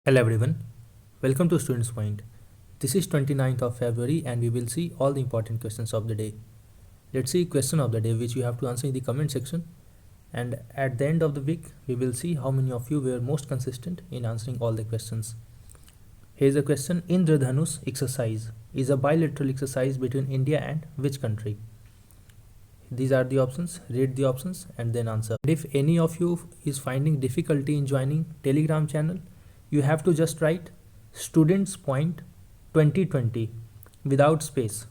Hello everyone, welcome to Students Point. This is 29th of February and we will see all the important questions of the day. Let's see question of the day which you have to answer in the comment section, and at the end of the week we will see how many of you were most consistent in answering all the questions. Here is a question: Indradhanush exercise is a bilateral exercise between India and which country? These are the options. Read the options and then answer. If any of you is finding difficulty in joining Telegram channel, you have to just write students point 2020 without space,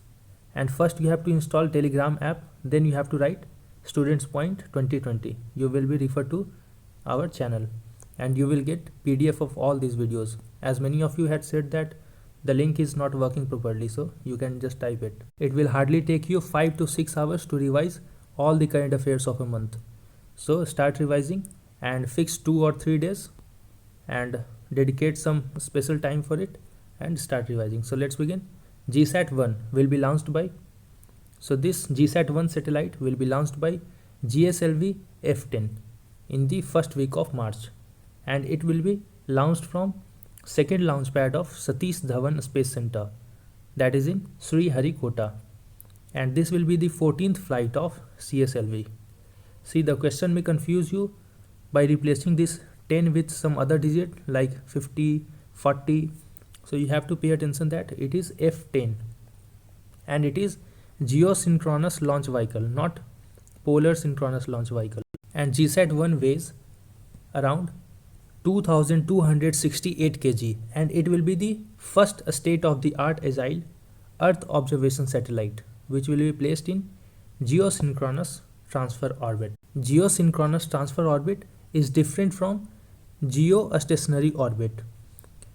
and first you have to install Telegram app, then you have to write students point 2020. You will be referred to our channel and you will get PDF of all these videos. As many of you had said that the link is not working properly, so you can just type it. It will hardly take you 5 to 6 hours to revise all the current affairs of a month. So start revising and fix 2 or 3 days and dedicate some special time for it and start revising. So let's begin. GSAT-1 will be launched by, so this GSAT-1 satellite will be launched by GSLV F10 in the first week of March, and it will be launched from second launch pad of Satish Dhawan Space Center, that is in Sriharikota, and this will be the 14th flight of CSLV. See, the question may confuse you by replacing this 10 with some other digit like 50, 40. So you have to pay attention that it is F10 and it is geosynchronous launch vehicle, not polar synchronous launch vehicle. And GSAT-1 weighs around 2268 kg and it will be the first state-of-the-art agile Earth observation satellite which will be placed in geosynchronous transfer orbit. Geosynchronous transfer orbit is different from geostationary orbit.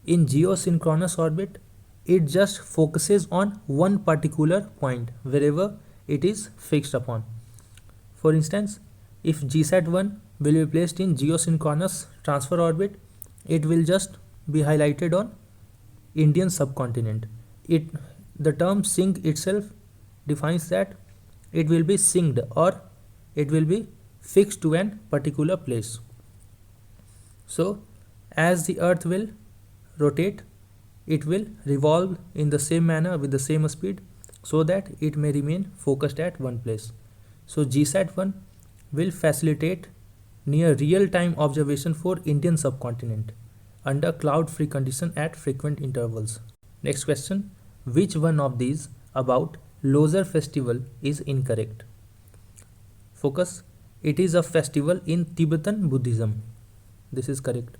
In geosynchronous orbit, it just focuses on one particular point wherever it is fixed upon. For instance, if GSAT-1 will be placed in geosynchronous transfer orbit, it will just be highlighted on Indian subcontinent. The term sync itself defines that it will be synced or it will be fixed to an particular place. So as the earth will rotate, it will revolve in the same manner with the same speed so that it may remain focused at one place. So GSAT-1 will facilitate near real-time observation for Indian subcontinent under cloud-free condition at frequent intervals. Next question: which one of these about Losar festival is incorrect? Focus: it is a festival in Tibetan Buddhism. This is correct.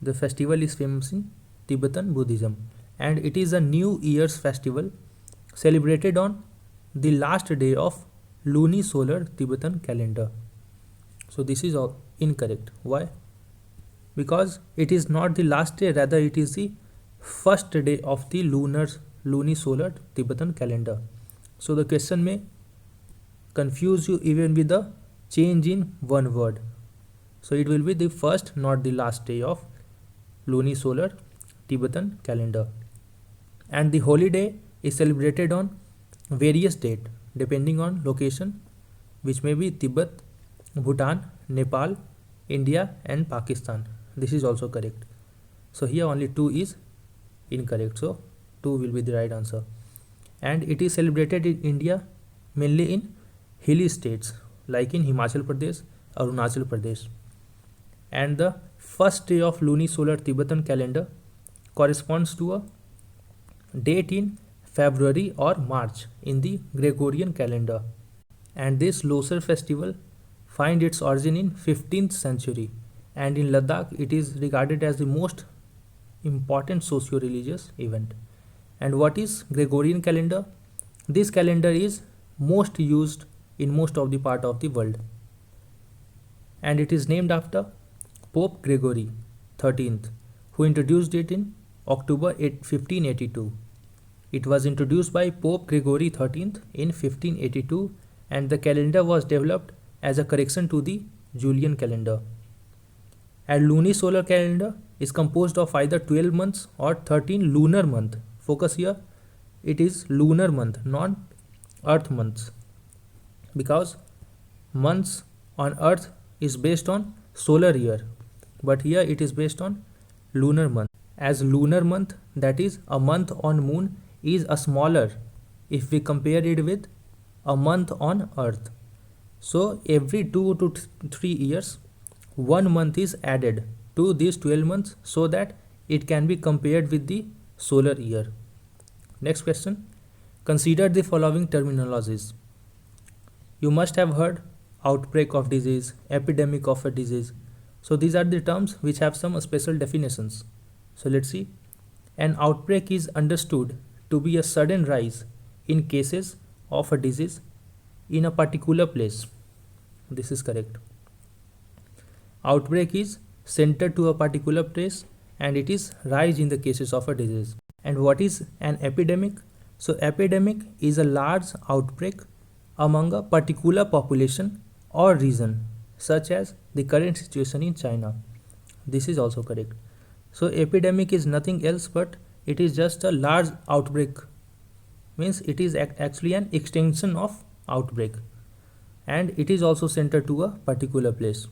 The festival is famous in Tibetan Buddhism and it is a New Year's festival celebrated on the last day of lunisolar Tibetan calendar. So this is all incorrect. Why? Because it is not the last day, rather it is the first day of the lunisolar Tibetan calendar. So the question may confuse you even with the change in one word. So it will be the first, not the last day of lunisolar Tibetan calendar. And the holiday is celebrated on various dates depending on location, which may be Tibet, Bhutan, Nepal, India and Pakistan. This is also correct. So here only 2 is incorrect. So 2 will be the right answer. And it is celebrated in India mainly in hilly states like in Himachal Pradesh, Arunachal Pradesh. And the first day of lunisolar Tibetan calendar corresponds to a date in February or March in the Gregorian calendar. And this Losar festival finds its origin in 15th century, and in Ladakh it is regarded as the most important socio-religious event. And what is Gregorian calendar? This calendar is most used in most of the part of the world, and it is named after Pope Gregory XIII, who introduced it in October 1582. It was introduced by Pope Gregory XIII in 1582 and the calendar was developed as a correction to the Julian calendar. And lunisolar calendar is composed of either 12 months or 13 lunar months. Focus here, it is lunar month, not earth months, because months on earth is based on solar year, but here it is based on lunar month. As lunar month, that is a month on moon, is a smaller if we compare it with a month on earth. So every 2 to 3 years, 1 month is added to these 12 months so that it can be compared with the solar year. Next question. Consider the following terminologies. You must have heard outbreak of disease, epidemic of a disease. So these are the terms which have some special definitions. So let's see. An outbreak is understood to be a sudden rise in cases of a disease in a particular place. This is correct. Outbreak is centered to a particular place and it is rise in the cases of a disease. And what is an epidemic? So epidemic is a large outbreak among a particular population or region, such as the current situation in China. This is also correct. So epidemic is nothing else but it is just a large outbreak, means it is actually an extension of outbreak, and it is also centered to a particular place.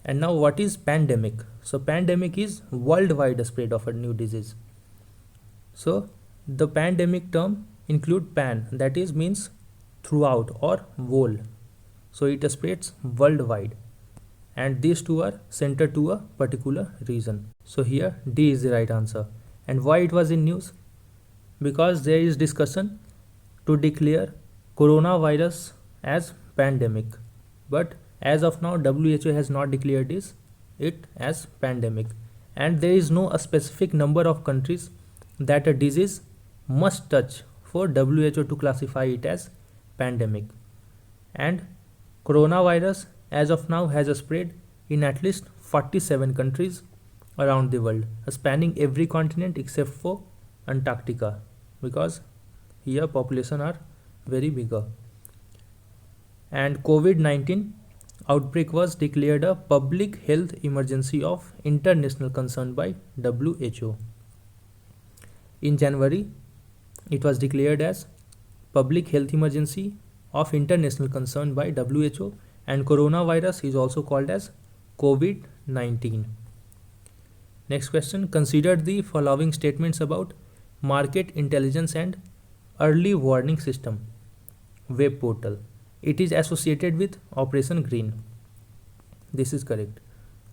And now what is pandemic? So pandemic is worldwide spread of a new disease. So the pandemic term include pan, that is means throughout or whole. So it spreads worldwide, and these two are centered to a particular region. So here D is the right answer. And why it was in news? Because there is discussion to declare coronavirus as pandemic, but as of now WHO has not declared it as pandemic, and there is no a specific number of countries that a disease must touch for WHO to classify it as pandemic. And coronavirus as of now has spread in at least 47 countries around the world, spanning every continent except for Antarctica, because here population are very bigger. And COVID-19 outbreak was declared a public health emergency of international concern by WHO. In January, it was declared as public health emergency of international concern by WHO, and coronavirus is also called as COVID-19. Next question. Consider the following statements about market intelligence and early warning system web portal. It is associated with Operation Green. This is correct.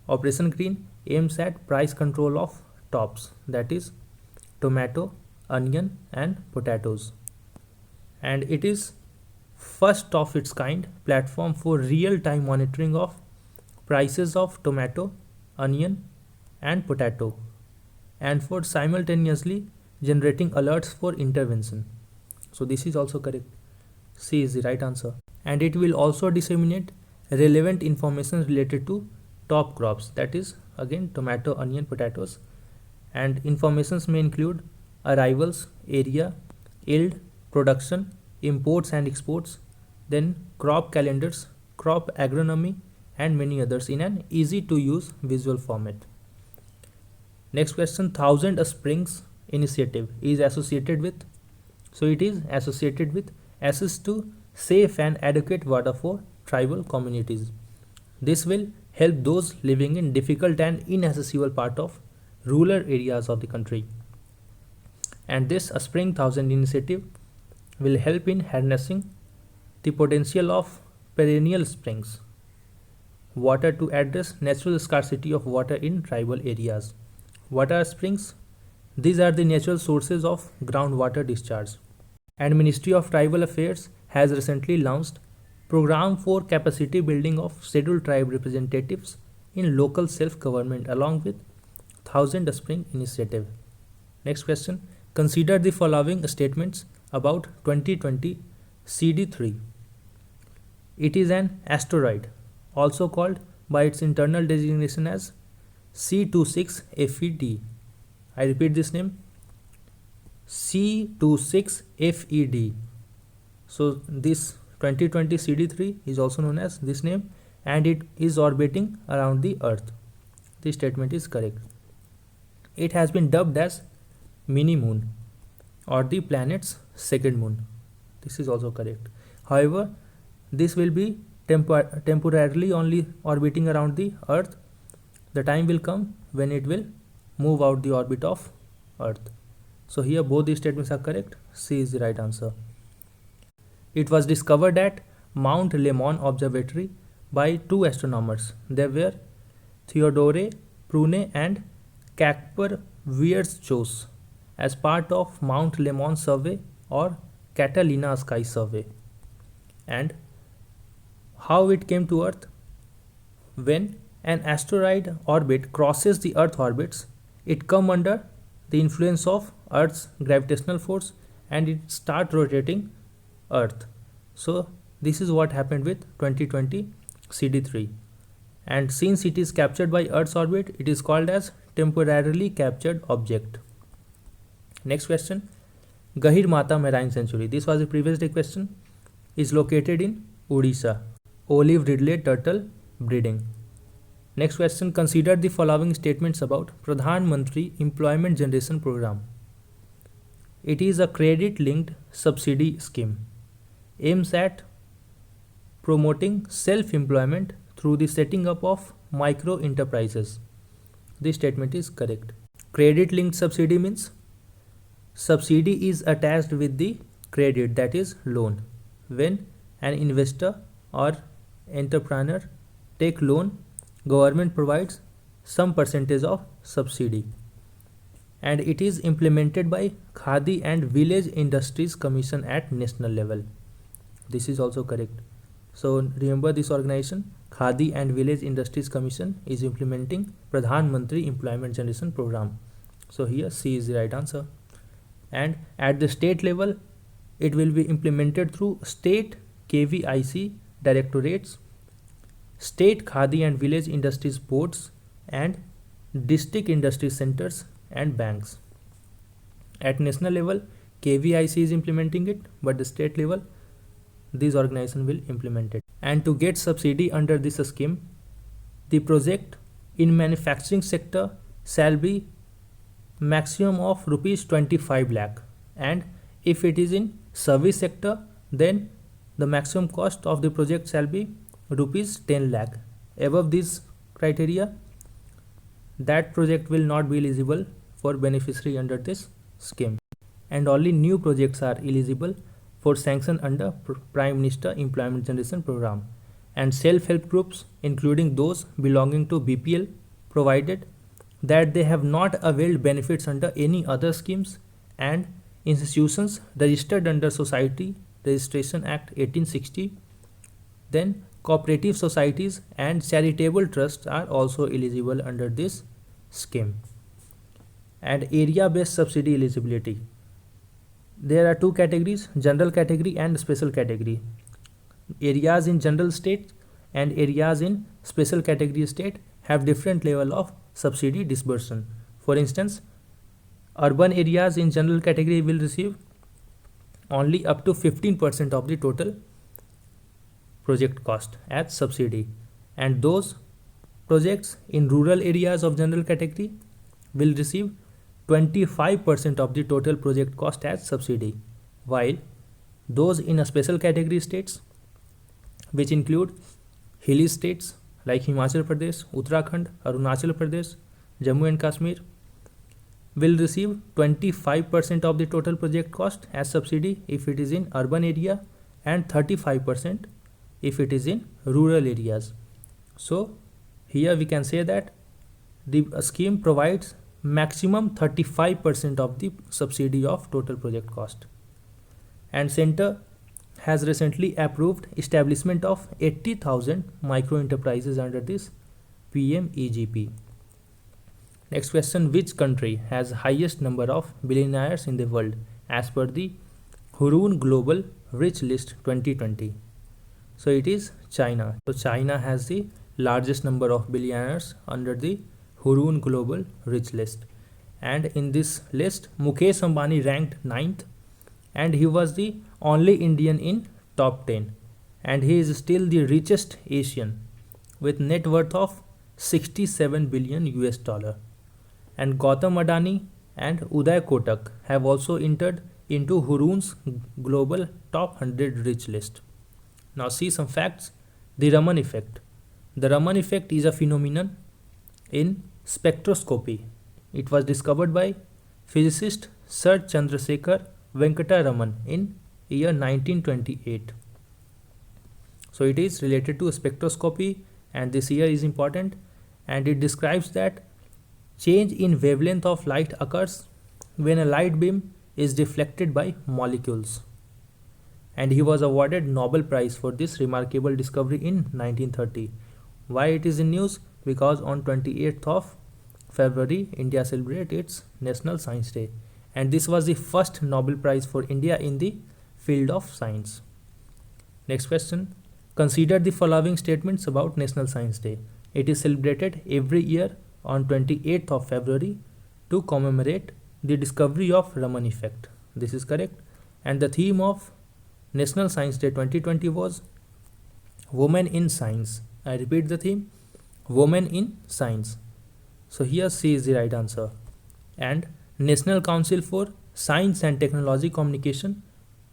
Operation Green aims at price control of tops, that is tomato, onion and potatoes. And it is first of its kind platform for real-time monitoring of prices of tomato, onion and potato, and for simultaneously generating alerts for intervention. So this is also correct. C is the right answer. And it will also disseminate relevant information related to top crops, that is again tomato, onion, potatoes, and informations may include arrivals, area, yield, production, imports and exports, then crop calendars, crop agronomy and many others in an easy to use visual format. Next question. Thousand Springs initiative is associated with, so it is associated with access to safe and adequate water for tribal communities. This will help those living in difficult and inaccessible part of rural areas of the country. And this Spring Thousand initiative will help in harnessing the potential of perennial springs water to address natural scarcity of water in tribal areas. What are springs? These are the natural sources of groundwater discharge. And Ministry of Tribal Affairs has recently launched program for capacity building of scheduled tribe representatives in local self-government along with Thousand Spring initiative. Next question. Consider the following statements about 2020 CD3. It is an asteroid, also called by its internal designation as C26FED. I repeat this name, C26FED. So this 2020 CD3 is also known as this name, and it is orbiting around the Earth. This statement is correct. It has been dubbed as mini moon or the planet's second moon. This is also correct. However, this will be temporarily only orbiting around the Earth. The time will come when it will move out the orbit of Earth. So here both these statements are correct. C is the right answer. It was discovered at Mount Lemmon Observatory by two astronomers. They were Theodore Prune and Caspar Wiertzschos as part of Mount Lemmon survey or Catalina Sky survey. And how it came to Earth? When an asteroid orbit crosses the Earth orbits, it come under the influence of Earth's gravitational force and it start rotating Earth. So this is what happened with 2020 CD3. And since it is captured by Earth's orbit, it is called as temporarily captured object. Next question. Gahir Mata Marine Sanctuary, this was a previous day question, is located in Odisha. Olive Ridley turtle breeding. Next question. Consider the following statements about Pradhan Mantri Employment Generation Program. It is a credit linked subsidy scheme. Aims at promoting self-employment through the setting up of micro enterprises. This statement is correct. Credit linked subsidy means subsidy is attached with the credit, that is loan. When an investor or entrepreneur take loan, government provides some percentage of subsidy, and it is implemented by Khadi and Village Industries Commission at national level. This is also correct. So remember this organization, Khadi and Village Industries Commission, is implementing Pradhan Mantri Employment Generation Program. So here C is the right answer. And at the state level, it will be implemented through state KVIC directorates, state Khadi and Village Industries boards, and district industry centers and banks. At national level, KVIC is implementing it, but the state level, these organizations will implement it. And to get subsidy under this scheme, the project in manufacturing sector shall be maximum of rupees 25 lakh, and if it is in service sector, then the maximum cost of the project shall be rupees 10 lakh. Above this criteria, that project will not be eligible for beneficiary under this scheme, and only new projects are eligible for sanction under Prime Minister Employment Generation Program. And self-help groups, including those belonging to BPL, provided that they have not availed benefits under any other schemes, and institutions registered under Society Registration Act 1860, then cooperative societies and charitable trusts are also eligible under this scheme. And area-based subsidy eligibility. There are two categories, general category and special category. Areas in general state and areas in special category state have different level of subsidy disbursement. For instance, urban areas in general category will receive only up to 15% of the total project cost as subsidy, and those projects in rural areas of general category will receive 25% of the total project cost as subsidy, while those in a special category states, which include hilly states like Himachal Pradesh, Uttarakhand, Arunachal Pradesh, Jammu and Kashmir, will receive 25% of the total project cost as subsidy if it is in urban area, and 35% if it is in rural areas. So here we can say that the scheme provides maximum 35% of the subsidy of total project cost. And center has recently approved establishment of 80,000 micro enterprises under this PMEGP. Next question. Which country has highest number of billionaires in the world as per the Hurun Global Rich List 2020? So it is China. So China has the largest number of billionaires under the Hurun Global Rich List. And in this list, Mukesh Ambani ranked 9th, and he was the only Indian in top 10, and he is still the richest Asian with net worth of 67 billion US dollar. And Gautam Adani and Uday Kotak have also entered into Hurun's global top 100 rich list. Now see some facts. The Raman effect. The Raman effect is a phenomenon in spectroscopy It was discovered by physicist Sir Chandrasekhar Venkata Raman in year 1928. So it is related to spectroscopy, and this year is important, and it describes that change in wavelength of light occurs when a light beam is deflected by molecules. And he was awarded Nobel Prize for this remarkable discovery in 1930. Why it is in news? Because on 28th of February, India celebrated its National Science Day, and this was the first Nobel Prize for India in the field of science. Next question. Consider the following statements about National Science Day. It is celebrated every year on 28th of February to commemorate the discovery of Raman effect. This is correct. And the theme of National Science Day 2020 was Women in Science. I repeat the theme, Women in Science. So here C is the right answer. And National Council for Science and Technology Communication,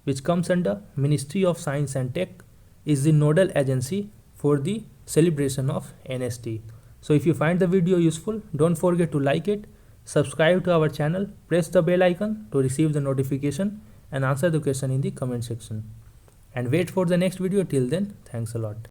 which comes under Ministry of Science and Tech, is the nodal agency for the celebration of NST. So if you find the video useful, don't forget to like it, subscribe to our channel, press the bell icon to receive the notification, and answer the question in the comment section. And wait for the next video. Till then, thanks a lot.